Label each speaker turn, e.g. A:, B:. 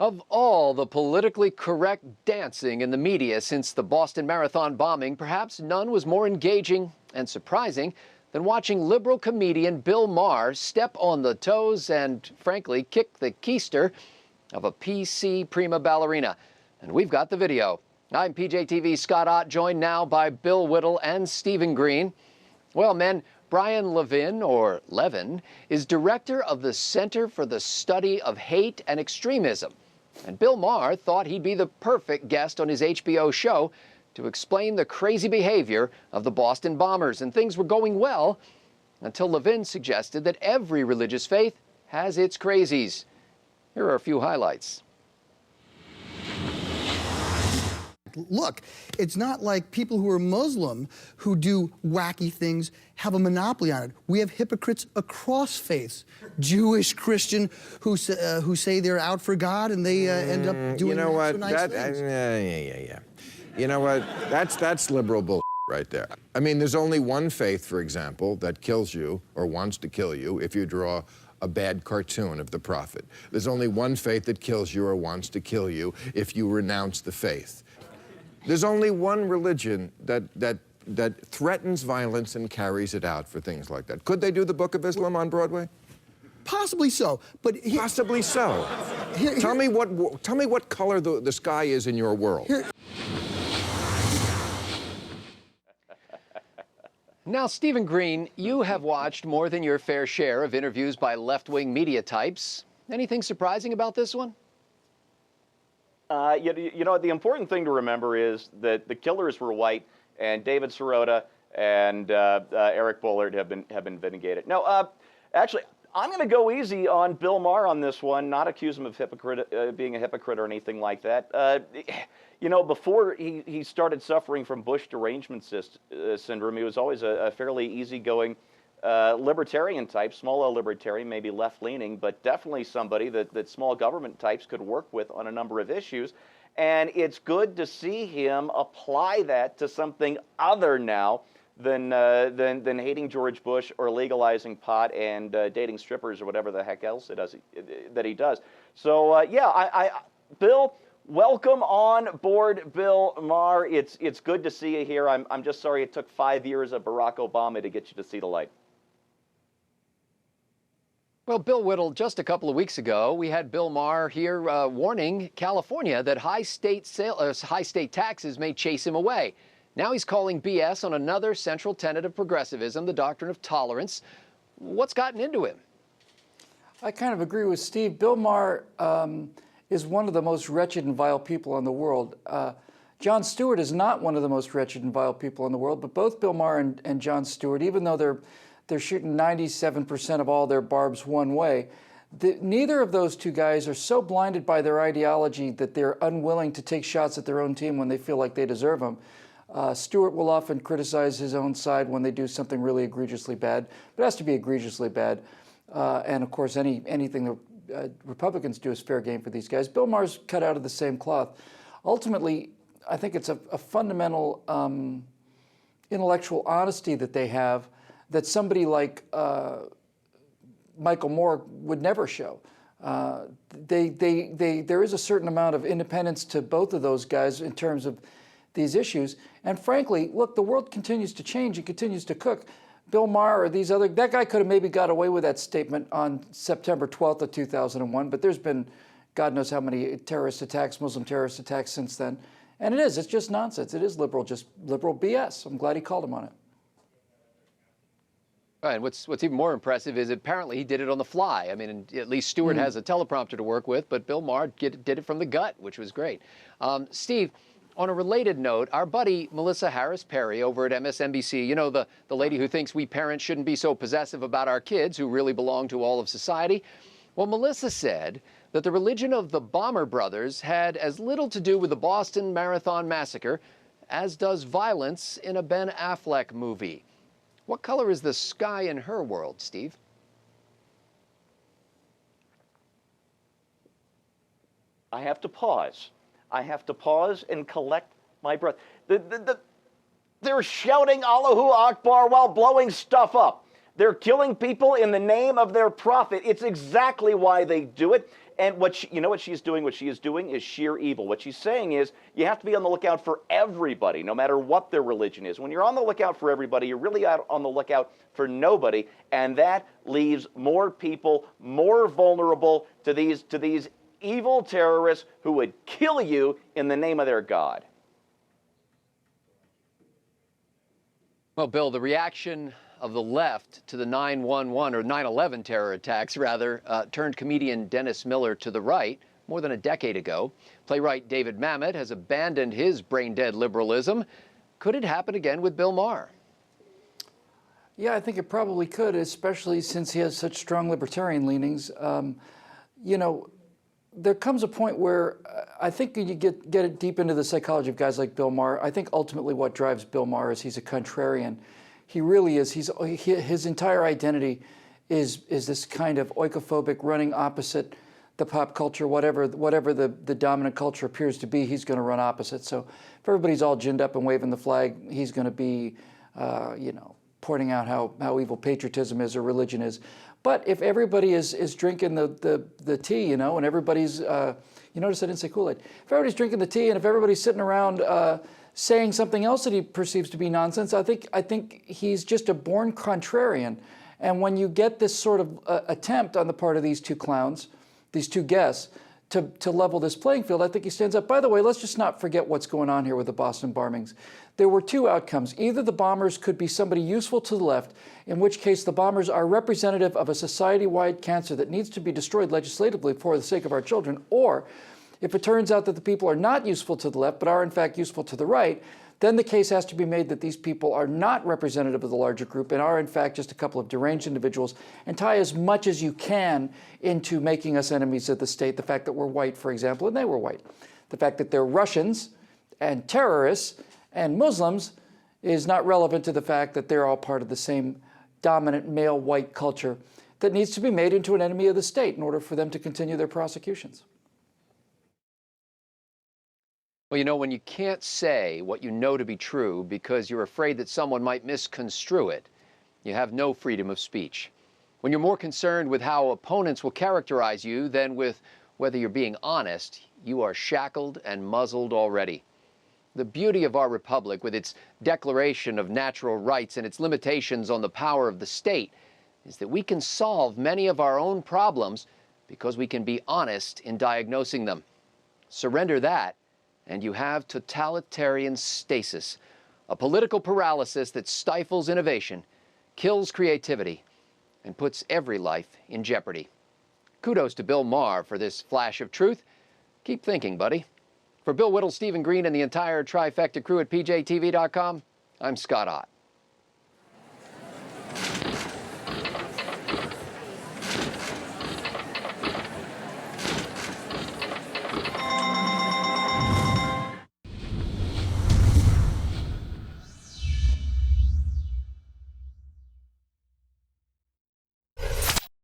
A: Of all the politically correct dancing in the media since the Boston Marathon bombing, perhaps none was more engaging and surprising than watching liberal comedian Bill Maher step on the toes and, frankly, kick the keister of a PC prima ballerina. And we've got the video. I'm PJTV's Scott Ott, joined now by Bill Whittle and Stephen Green. Well, men, Brian Levin, or Levin, is director of the Center for the Study of Hate and Extremism. And Bill Maher thought he'd be the perfect guest on his HBO show to explain the crazy behavior of the Boston bombers. And things were going well until Levin suggested that every religious faith has its crazies. Here are a few highlights.
B: Look, it's not like people who are Muslim who do wacky things have a monopoly on it. We have hypocrites across faiths, Jewish, Christian, who say they're out for God and they end up doing nice things.
C: You know what? That's liberal bull right there. I mean, there's only one faith, for example, that kills you or wants to kill you if you draw a bad cartoon of the prophet. There's only one faith that kills you or wants to kill you if you renounce the faith. There's only one religion that threatens violence and carries it out for things like that. Could they do the Book of Islam on Broadway?
B: Possibly so, but
C: possibly so. Tell me what color the sky is in your world.
A: Now, Stephen Green, you have watched more than your fair share of interviews by left-wing media types. Anything surprising about this one?
D: You know, the important thing to remember is that the killers were white, and David Sirota and Eric Bullard have been vindicated. No, actually, I'm going to go easy on Bill Maher on this one, not accuse him of being a hypocrite or anything like that. You know, before he started suffering from Bush derangement syndrome, he was always a fairly easygoing libertarian type, small L libertarian, maybe left-leaning, but definitely somebody that small government types could work with on a number of issues. And it's good to see him apply that to something other now than hating George Bush or legalizing pot and dating strippers or whatever the heck else that he does. So yeah, Bill, welcome on board, Bill Maher. It's good to see you here. I'm just sorry it took 5 years of Barack Obama to get you to see the light.
A: Well, Bill Whittle, just a couple of weeks ago, we had Bill Maher here warning California that high state taxes may chase him away. Now he's calling BS on another central tenet of progressivism, the doctrine of tolerance. What's gotten into him?
E: I kind of agree with Steve. Bill Maher is one of the most wretched and vile people in the world. Jon Stewart is not one of the most wretched and vile people in the world, but both Bill Maher and Jon Stewart, even though they're shooting 97% of all their barbs one way, neither of those two guys are so blinded by their ideology that they're unwilling to take shots at their own team when they feel like they deserve them. Stewart will often criticize his own side when they do something really egregiously bad, but it has to be egregiously bad. And of course, anything that Republicans do is fair game for these guys. Bill Maher's cut out of the same cloth. Ultimately, I think it's a fundamental intellectual honesty that they have that somebody like Michael Moore would never show. There is a certain amount of independence to both of those guys in terms of these issues. And frankly, look, the world continues to change. It continues to cook. Bill Maher or that guy could have maybe got away with that statement on September 12th of 2001, but there's been God knows how many terrorist attacks, Muslim terrorist attacks since then. And it's just nonsense. It is just liberal BS. I'm glad he called him on it.
A: And what's even more impressive is apparently he did it on the fly. I mean, at least Stewart has a teleprompter to work with, but Bill Maher did it from the gut, which was great. Steve, on a related note, our buddy Melissa Harris Perry over at MSNBC, you know, the lady who thinks we parents shouldn't be so possessive about our kids who really belong to all of society. Well, Melissa said that the religion of the Bomber Brothers had as little to do with the Boston Marathon massacre as does violence in a Ben Affleck movie. What color is the sky in her world, Steve?
D: I have to pause. I have to pause and collect my breath. They're shouting Allahu Akbar while blowing stuff up. They're killing people in the name of their prophet. It's exactly why they do it. And you know what she's doing? What she is doing is sheer evil. What she's saying is you have to be on the lookout for everybody, no matter what their religion is. When you're on the lookout for everybody, you're really out on the lookout for nobody, and that leaves more people more vulnerable to these evil terrorists who would kill you in the name of their God.
A: Well, Bill, the reaction of the left to the 9/11 or 9/11 terror attacks, rather, turned comedian Dennis Miller to the right more than a decade ago. Playwright David Mamet has abandoned his brain-dead liberalism. Could it happen again with Bill Maher?
E: Yeah, I think it probably could, especially since he has such strong libertarian leanings. You know, there comes a point where I think you get it deep into the psychology of guys like Bill Maher. I think ultimately what drives Bill Maher is he's a contrarian. He really is. His entire identity is this kind of oikophobic, running opposite the pop culture, whatever the dominant culture appears to be, he's going to run opposite. So if everybody's all ginned up and waving the flag, he's going to be, you know, pointing out how evil patriotism is or religion is. But if everybody is drinking the tea, you know, and everybody's, you notice I didn't say Kool-Aid. If everybody's drinking the tea and if everybody's sitting around saying something else that he perceives to be nonsense, I think he's just a born contrarian. And when you get this sort of attempt on the part of these two clowns, these two guests, to level this playing field, I think he stands up. By the way, let's just not forget what's going on here with the Boston bombings. There were two outcomes. Either the bombers could be somebody useful to the left, in which case the bombers are representative of a society-wide cancer that needs to be destroyed legislatively for the sake of our children, or if it turns out that the people are not useful to the left, but are in fact useful to the right, then the case has to be made that these people are not representative of the larger group and are in fact just a couple of deranged individuals, and tie as much as you can into making us enemies of the state. The fact that we're white, for example, and they were white. The fact that they're Russians and terrorists and Muslims is not relevant to the fact that they're all part of the same dominant male white culture that needs to be made into an enemy of the state in order for them to continue their prosecutions.
A: Well, you know, when you can't say what you know to be true because you're afraid that someone might misconstrue it, you have no freedom of speech. When you're more concerned with how opponents will characterize you than with whether you're being honest, you are shackled and muzzled already. The beauty of our republic, with its Declaration of Natural Rights and its limitations on the power of the state, is that we can solve many of our own problems because we can be honest in diagnosing them. Surrender that, and you have totalitarian stasis, a political paralysis that stifles innovation, kills creativity, and puts every life in jeopardy. Kudos to Bill Maher for this flash of truth. Keep thinking, buddy. For Bill Whittle, Stephen Green, and the entire Trifecta crew at PJTV.com, I'm Scott Ott.